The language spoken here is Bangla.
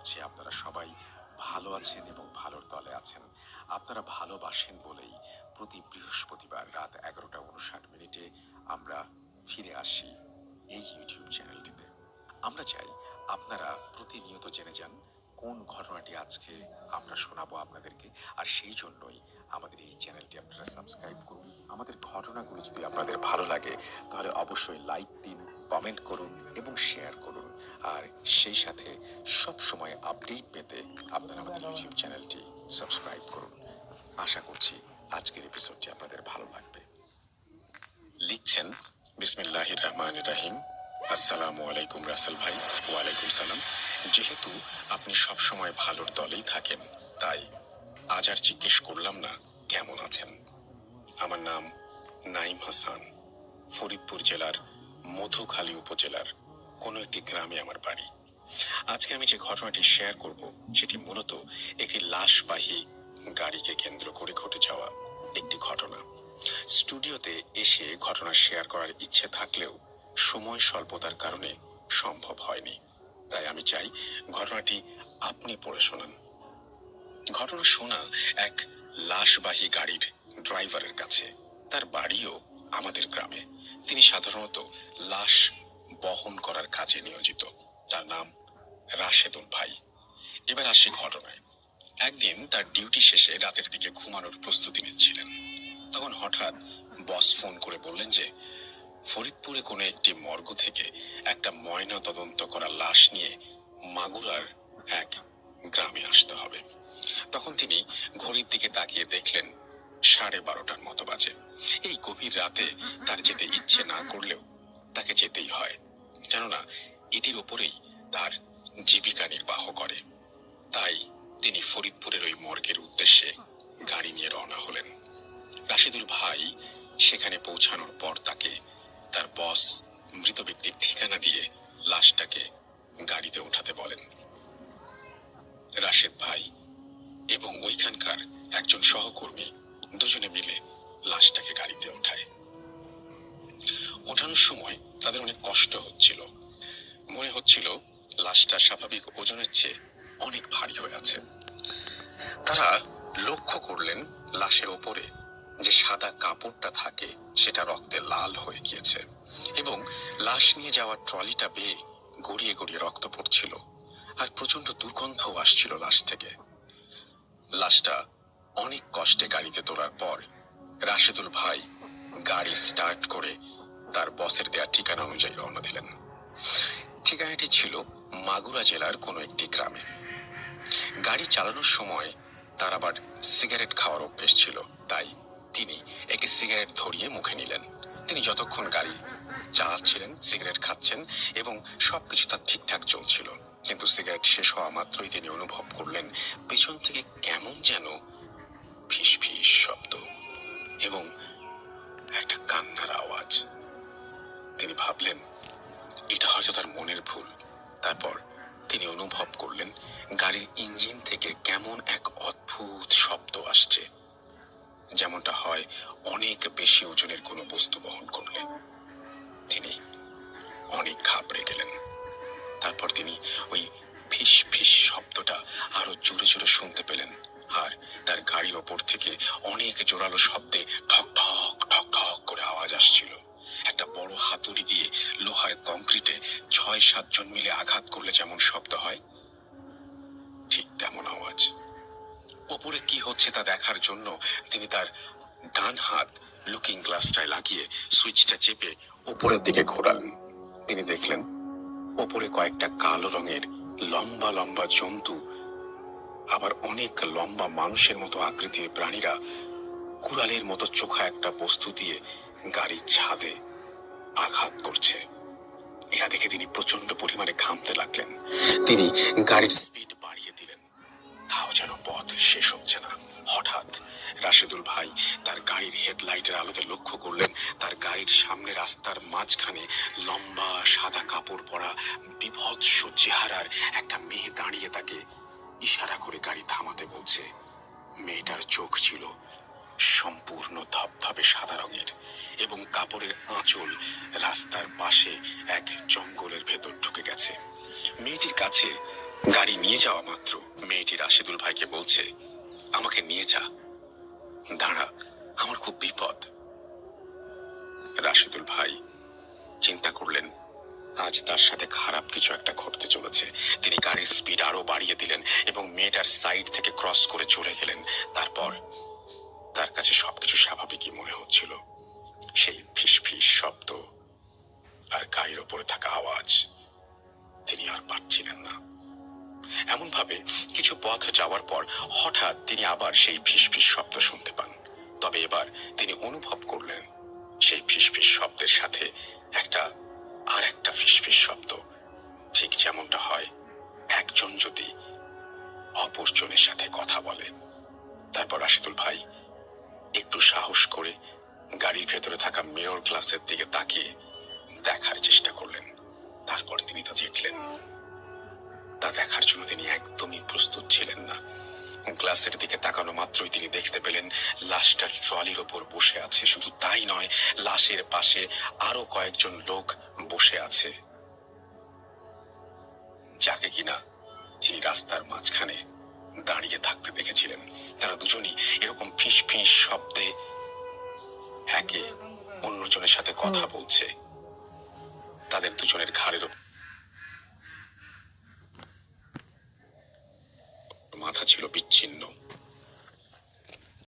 করছি আপনারা সবাই ভালো আছেন এবং ভালোর তলে আছেন। আপনারা ভালোবাসেন বলেই প্রতি বৃহস্পতিবার রাত 11টা 59 মিনিটে আমরা ফিরে আসি এই ইউটিউব চ্যানেলটিতে। আমরা চাই আপনারা প্রতিনিয়ত জেনে যান কোন ঘটনাটি আজকে আমরা শোনাবো আপনাদেরকে, আর সেই জন্যই আমাদের এই চ্যানেলটি আপনারা সাবস্ক্রাইব করুন। আমাদের ঘটনাগুলো যদি আপনাদের ভালো লাগে তাহলে অবশ্যই লাইক দিন, কমেন্ট করুন এবং শেয়ার করুন। আর সেই সাথে সব সময় আপডেট পেতে আপনারা আমাদের ইউটিউব চ্যানেলটি সাবস্ক্রাইব করুন। আশা করছি আজকের এপিসোডটি আপনাদের ভালো লাগবে। লিখছেন বিসমিল্লাহির রহমানির রহিম। আসসালামু আলাইকুম রাসেল ভাই। ওয়ালাইকুম সালাম। যেহেতু আপনি সব সময় ভালোর দলেই থাকেন, তাই আজ আর জিজ্ঞেস করলাম না কেমন আছেন। আমার নাম নাইম হাসান। ফরিদপুর জেলার মধুখালী উপজেলার কোনো একটি গ্রামে আমার বাড়ি। আজকে আমি যে ঘটনাটি শেয়ার করব সেটি মূলত একটি লাশবাহী গাড়িকে কেন্দ্র করে ঘটে যাওয়া একটি ঘটনা। স্টুডিওতে এসে ঘটনা শেয়ার করার ইচ্ছে থাকলেও সময় স্বল্পতার কারণে সম্ভব হয়নি, তাই আমি চাই ঘটনাটি আপনি পড়ে শোনান। ঘটনা শোনা এক লাশবাহী গাড়ির ড্রাইভারের কাছে। তার বাড়িও আমাদের গ্রামে। তিনি সাধারণত লাশ বহন করার কাজে নিয়োজিত। তার নাম রাশেদুল ভাই। এবার আসি ঘটনায়। একদিন তার ডিউটি শেষে রাতের দিকে ঘুমানোর প্রস্তুতি নিচ্ছিলেন। তখন হঠাৎ বস ফোন করে বললেন যে ফরিদপুরে কোনো একটি মর্গ থেকে একটা ময়না তদন্ত করা লাশ নিয়ে মাগুরার এক গ্রামে আসতে হবে। তখন তিনি ঘড়ির দিকে তাকিয়ে দেখলেন 12:30টার মতো বাজে। এই গভীর রাতে তার যেতে ইচ্ছে না করলেও তাকে যেতেই হয়, কেননা এটির ওপরেই তার জীবিকা নির্বাহ করে। তাই তিনি ফরিদপুরের ওই মর্গের উদ্দেশ্যে গাড়ি নিয়ে রওনা হলেন। রাশেদুল ভাই সেখানে পৌঁছানোর পর তাকে তার বস মৃত ব্যক্তির ঠিকানা দিয়ে লাশটাকে গাড়িতে উঠাতে বলেন। রাশেদ ভাই এবং ওইখানকার একজন সহকর্মী দুজনে মিলে লাশটাকে গাড়িতে ওঠায়। ওঠানোর সময় তাদের অনেক কষ্ট হচ্ছিল। মনে হচ্ছিল লাশটা স্বাভাবিক ওজনের চেয়ে অনেক ভারী হয়ে আছে। তারা লক্ষ্য করলেন লাশের ওপরে যে সাদা কাপড়টা থাকে সেটা রক্তে লাল হয়ে গিয়েছে এবং লাশ নিয়ে যাওয়ার ট্রলিটা বেয়ে গড়িয়ে গড়িয়ে রক্ত পড়ছিল, আর প্রচন্ড দুর্গন্ধও আসছিল লাশ থেকে। লাশটা অনেক কষ্টে গাড়িতে তোলার পর রাশেদুল ভাই গাড়ি স্টার্ট করে তার বসের দেয়া ঠিকানা অনুযায়ী রওনা দিলেন। ঠিকানাটি ছিল মাগুরা জেলার কোনো একটি গ্রামে। গাড়ি চালানোর সময় তার আবার সিগারেট খাওয়ার অভ্যেস ছিল, তাই তিনি একটি সিগারেট ধরিয়ে মুখে নিলেন। তিনি যতক্ষণ গাড়ি চালাচ্ছিলেন সিগারেট খাচ্ছেন এবং সবকিছু তার ঠিকঠাক চলছিল, কিন্তু সিগারেট শেষ হওয়া মাত্রই তিনি অনুভব করলেন পেছন থেকে কেমন যেন ফিস ফিস শব্দ এবং একটা কান্নার আওয়াজ। তিনি ভাবলেন এটা হয়তো তার মনের ভুল। তারপর তিনি অনুভব করলেন গাড়ির ইঞ্জিন থেকে কেমন এক অদ্ভুত শব্দ আসছে, যেমনটা হয় অনেক বেশি ওজনের কোনো বস্তু বহন করলে। তিনি অনেক ঘাবড়ে গেলেন। তারপর তিনি ওই ফিস ফিস শব্দটা আরো জোরে জোরে শুনতে পেলেন, আর তার গাড়ির ওপর থেকে অনেক জোরালো শব্দে ঠক ঠক ঠক ঠক করে আওয়াজ আসছিল। একটা বড় হাতুড়ি দিয়ে লোহার কংক্রিটে 6-7 জন মিলে আঘাত করলে যেমন শব্দ হয়, ঠিক তেমন আওয়াজ। ওপরে কি হচ্ছে তা দেখার জন্য তিনি তার ডান হাত লুকিং গ্লাসটায় লাগিয়ে সুইচটা চেপে উপরের দিকে ঘোরালেন। তিনি দেখলেন ওপরে কয়েকটা কালো রঙের লম্বা লম্বা জন্তু, আবার অনেক লম্বা মানুষের মতো আকৃতির প্রাণীরা কুড়ালের মতো চোখা একটা বস্তু দিয়ে গাড়ির ছাদে আঘাত করছে। এটা দেখে তিনি প্রচন্ড পরিমাণে ঘামতে লাগলেন। তিনি গাড়ির স্পিড বাড়িয়ে দিলেন, তাও যেন পথ শেষ হচ্ছে না। হঠাৎ রাশেদুল ভাই তার গাড়ির হেডলাইটের আলোতে লক্ষ্য করলেন তার গাড়ির সামনে রাস্তার মাঝখানে লম্বা সাদা কাপড় পরা বিভৎস চেহারার একটা মেয়ে দাঁড়িয়ে তাকে ইশারা করে গাড়ি থামাতে বলছে। মেয়েটার চোখ ছিল সম্পূর্ণ ধবধবে সাদা রঙের এবং কাপড়ের আঁচল রাস্তার পাশে এক জঙ্গলের ভেতর ঢুকে গেছে। মেয়েটির কাছে গাড়ি নিয়ে যাওয়া মাত্র মেয়েটি রাশেদুল ভাইকে বলছে, আমাকে নিয়ে যা, দাঁড়া, আমার খুব বিপদ। রাশেদুল ভাই চিন্তা করলেন আজ তার সাথে খারাপ কিছু একটা ঘটতে চলেছে। তিনি গাড়ির স্পিড আরো বাড়িয়ে দিলেন এবং মেয়েটার সাইড থেকে ক্রস করে চলে গেলেন। তারপর তার কাছে সবকিছু স্বাভাবিকই মনে হচ্ছিল। সেই ফিস ফিস শব্দ আর গাড়ির ওপরে থাকা আওয়াজ তিনি আর পাচ্ছিলেন না। এমন ভাবে কিছু পথ যাওয়ার পর হঠাৎ তিনি আবার সেই ফিস ফিস শব্দ শুনতে পান। তবে এবার তিনি অনুভব করলেন সেই ফিস ফিস শব্দের সাথে আর একটা ফিস ফিস শব্দ, ঠিক যেমনটা হয় একজন যদি অপরজনের সাথে কথা বলে। তারপর রাশেদুল ভাই একটু সাহস করে গাড়ির ভেতরে থাকা মিরর গ্লাসের দিকে তাকিয়ে দেখার চেষ্টা করলেন। তারপর তিনি তা দেখলেন। তা দেখার জন্য তিনি একদমই প্রস্তুত ছিলেন না। গ্লাসের দিকে তাকানো মাত্রই তিনি দেখতে পেলেন লাশটার ট্রলির ওপর বসে আছে। শুধু তাই নয়, লাশের পাশে আরো কয়েকজন লোক বসে আছে, যাকে কিনা তিনি রাস্তার মাঝখানে দাঁড়িয়ে থাকতে দেখেছিলেন। তারা দুজনই এরকম ফিস ফিস শব্দে একে অন্যজনের সাথে কথা বলছে। তাদের দুজনের ঘাড়ের মাথা ছিল বিচ্ছিন্ন।